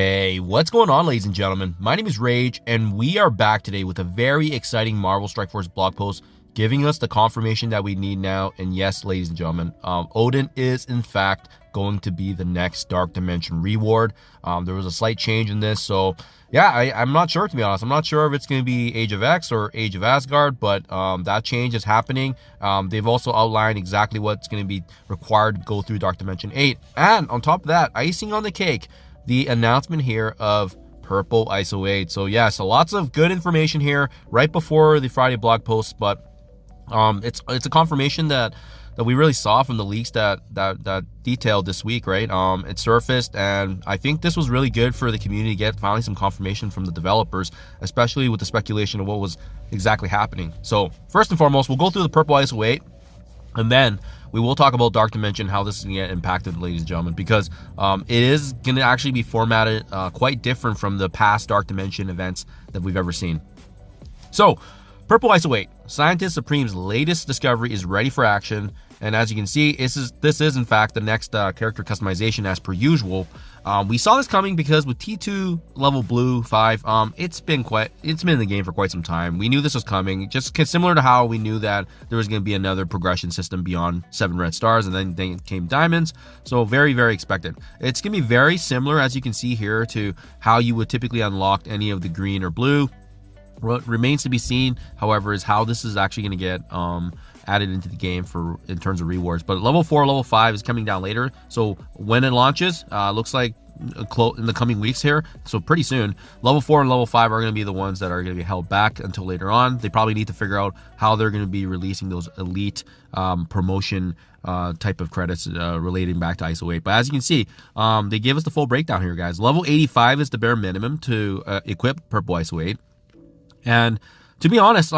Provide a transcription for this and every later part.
Hey, what's going on, ladies and gentlemen? My name is Rayge, and we are back today with a very exciting Marvel Strike Force blog post giving us the confirmation that we need now. And yes, ladies and gentlemen, ODIN is in fact going to be the next Dark Dimension reward. There was a slight change in this, so yeah, I'm not sure, to be honest. I'm not sure if it's going to be Age of X or Age of Asgard, but that change is happening. They've also outlined exactly what's going to be required to go through Dark Dimension 8. And on top of that, icing on the cake, the announcement here of purple ISO-8. So yeah, so lots of good information here right before the Friday blog post, but it's a confirmation that we really saw from the leaks that detailed this week, right? It surfaced, and I think this was really good for the community to get finally some confirmation from the developers, especially with the speculation of what was exactly happening. So first and foremost, we'll go through the purple ISO-8, and then we will talk about Dark Dimension, how this is going to get impacted, ladies and gentlemen, because it is going to actually be formatted quite different from the past Dark Dimension events that we've ever seen. So, Purple ISO-8, Scientist Supreme's latest discovery is ready for action, and as you can see, this is in fact the next character customization as per usual. We saw this coming because with T2 level blue 5, it's been in the game for quite some time. We knew this was coming, just similar to how we knew that there was going to be another progression system beyond 7 red stars, and then came diamonds. So very, very expected. It's going to be very similar, as you can see here, to how you would typically unlock any of the green or blue. What remains to be seen, however, is how this is actually going to get added into the game in terms of rewards. But level 4, level 5 is coming down later. So when it launches, looks like in the coming weeks here, so pretty soon, level 4 and level 5 are going to be the ones that are going to be held back until later on. They probably need to figure out how they're going to be releasing those elite promotion type of credits relating back to ISO-8. But as you can see, they give us the full breakdown here, guys. Level 85 is the bare minimum to equip purple ISO-8. And to be honest,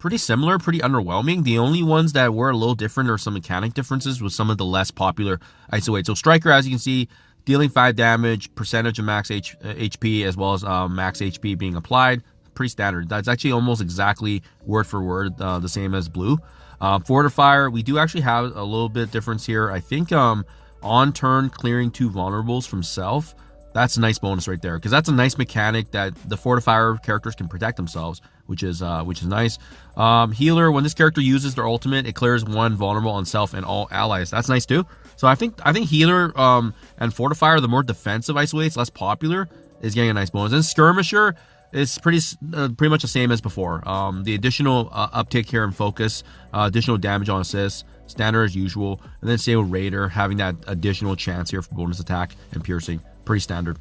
pretty similar, pretty underwhelming. The only ones that were a little different are some mechanic differences with some of the less popular ISO-8. So Striker, as you can see, dealing 5 damage, percentage of max HP, as well as max HP being applied. Pretty standard. That's actually almost exactly word for word the same as blue. Fortifier, we do actually have a little bit difference here. I think on turn clearing 2 vulnerables from self. That's a nice bonus right there, because that's a nice mechanic that the Fortifier characters can protect themselves, which is nice. Healer, when this character uses their ultimate, it clears 1 vulnerable on self and all allies. That's nice too. So I think Healer and Fortifier, the more defensive ISO-8s, less popular, is getting a nice bonus. And Skirmisher is pretty much the same as before. The additional uptick here in focus, additional damage on assist, standard as usual, and then say with Raider having that additional chance here for bonus attack and piercing. Pretty standard.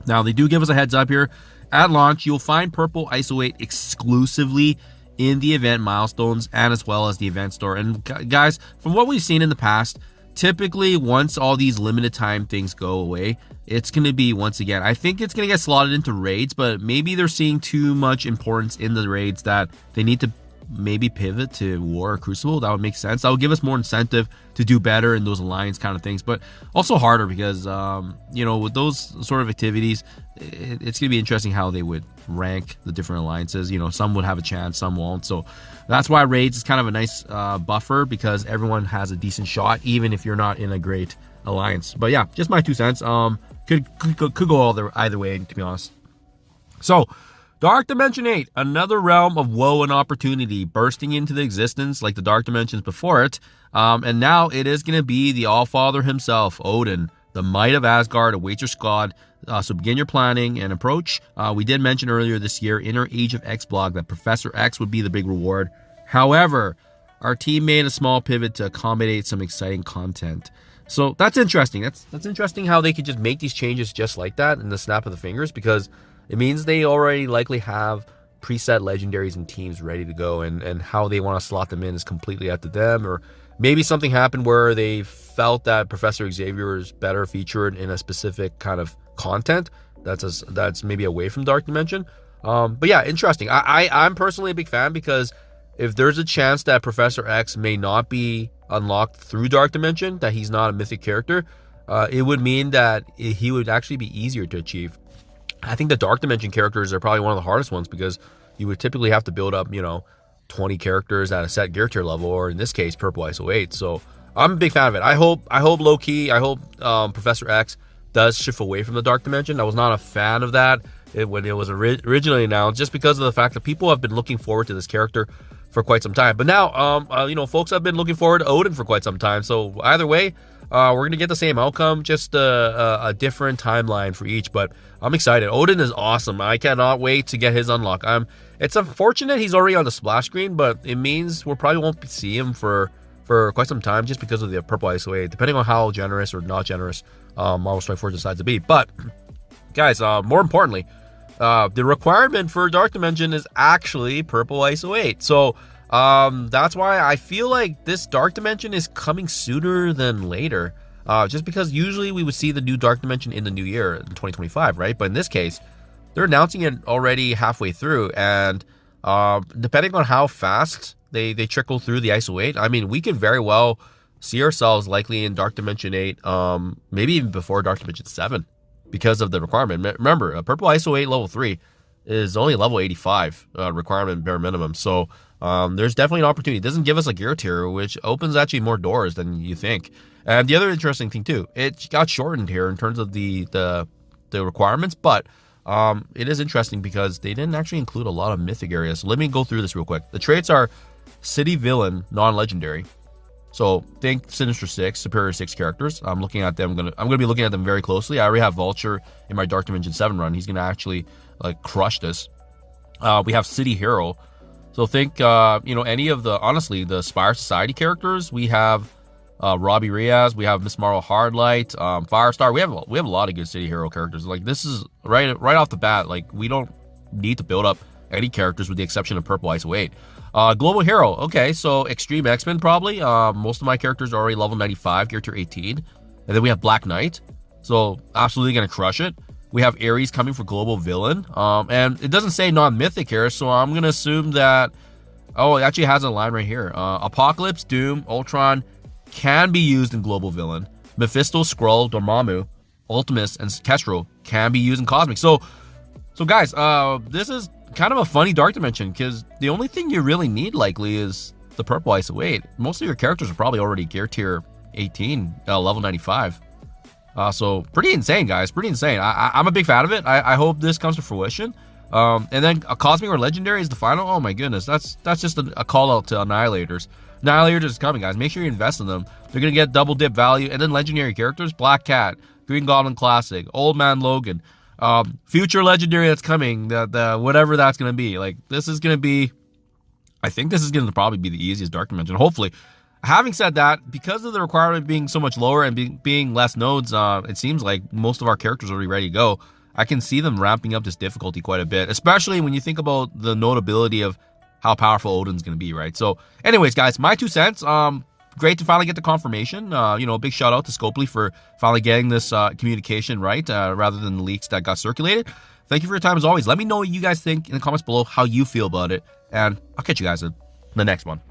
Now, they do give us a heads up here. At launch, you'll find purple ISO-8 exclusively in the event milestones and as well as the event store. And guys, from what we've seen in the past, typically once all these limited time things go away, it's going to be, once again, I think it's going to get slotted into raids, but maybe they're seeing too much importance in the raids that they need to maybe pivot to War or Crucible. That would make sense. That would give us more incentive to do better in those alliance kind of things, but also harder because you know, with those sort of activities, it's gonna be interesting how they would rank the different alliances. You know, some would have a chance, some won't. So that's why raids is kind of a nice buffer, because everyone has a decent shot even if you're not in a great alliance. But yeah, just my 2 cents. Could go either way, to be honest. So Dark Dimension 8, another realm of woe and opportunity bursting into the existence like the Dark Dimensions before it. And now it is going to be the Allfather himself, Odin. The might of Asgard awaits your squad. So begin your planning and approach. We did mention earlier this year in our Age of X blog that Professor X would be the big reward. However, our team made a small pivot to accommodate some exciting content. So that's interesting. That's interesting how they could just make these changes just like that in the snap of the fingers, because it means they already likely have preset legendaries and teams ready to go, and how they want to slot them in is completely up to them. Or maybe something happened where they felt that Professor Xavier is better featured in a specific kind of content that's maybe away from Dark Dimension. But yeah, interesting. I'm personally a big fan, because if there's a chance that Professor X may not be unlocked through Dark Dimension, that he's not a mythic character, it would mean that he would actually be easier to achieve. I think the Dark Dimension characters are probably one of the hardest ones, because you would typically have to build up, 20 characters at a set gear tier level, or in this case, purple ISO-8. So I'm a big fan of it. I hope low key, I hope Professor X does shift away from the Dark Dimension. I was not a fan of that when it was originally announced, just because of the fact that people have been looking forward to this character for quite some time. But now, you know, folks have been looking forward to Odin for quite some time. So either way, we're going to get the same outcome, just a different timeline for each. But I'm excited. Odin is awesome. I cannot wait to get his unlock. It's unfortunate he's already on the splash screen, but it means we probably won't see him for quite some time, just because of the purple ISO-8, depending on how generous or not generous Marvel Strike Force decides to be. But guys, more importantly, the requirement for Dark Dimension is actually purple ISO-8. So that's why I feel like this Dark Dimension is coming sooner than later. Just because usually we would see the new Dark Dimension in the new year, in 2025, right? But in this case, they're announcing it already halfway through, and depending on how fast they trickle through the ISO-8, I mean, we could very well see ourselves likely in Dark Dimension 8, maybe even before Dark Dimension 7, because of the requirement. Remember, a purple ISO-8 level 3 is only level 85 requirement bare minimum. So there's definitely an opportunity. It doesn't give us a gear tier, which opens actually more doors than you think. And the other interesting thing too, it got shortened here in terms of the requirements, but it is interesting because they didn't actually include a lot of mythic areas. So let me go through this real quick. The traits are City Villain, non-legendary. So think Sinister 6, Superior 6 characters. I'm looking at them. I'm gonna be looking at them very closely. I already have Vulture in my Dark Dimension 7 run. He's gonna actually like crush this. We have City Hero. So think you know, any of the, honestly, the Spire Society characters. We have Robbie Reyes. We have Miss Marvel Hardlight, Firestar. We have a lot of good City Hero characters. Like, this is right off the bat. Like, we don't need to build up any characters with the exception of Purple ISO-8. Global Hero. Okay, so Extreme X-Men probably. Most of my characters are already level 95, gear tier 18. And then we have Black Knight. So absolutely gonna crush it. We have Ares coming for Global Villain. And it doesn't say non-mythic here, so I'm gonna assume that, oh, it actually has a line right here. Apocalypse, Doom, Ultron can be used in Global Villain. Mephisto, Skrull, Dormammu, Ultimus, and Kestrel can be used in Cosmic. So guys, this is kind of a funny Dark Dimension, because the only thing you really need likely is the purple ISO-8. Most of your characters are probably already gear tier 18, level 95. So pretty insane, guys, pretty insane. I'm a big fan of it. I hope this comes to fruition. And then a Cosmic or Legendary is the final. Oh my goodness, that's just a call out to Annihilators. Annihilators is coming, guys. Make sure you invest in them. They're gonna get double dip value. And then Legendary characters: Black Cat, Green Goblin Classic, Old Man Logan. Future Legendary that's coming, the whatever that's gonna be. Like, this is gonna be, I think this is gonna probably be the easiest Dark Dimension, hopefully. Having said that, because of the requirement being so much lower and being less nodes, it seems like most of our characters are already ready to go. I can see them ramping up this difficulty quite a bit, especially when you think about the notability of how powerful Odin's gonna be, right? So anyways, guys, my 2 cents. Great to finally get the confirmation. You know, big shout out to Scopely for finally getting this communication right, rather than the leaks that got circulated. Thank you for your time as always. Let me know what you guys think in the comments below, how you feel about it, and I'll catch you guys in the next one.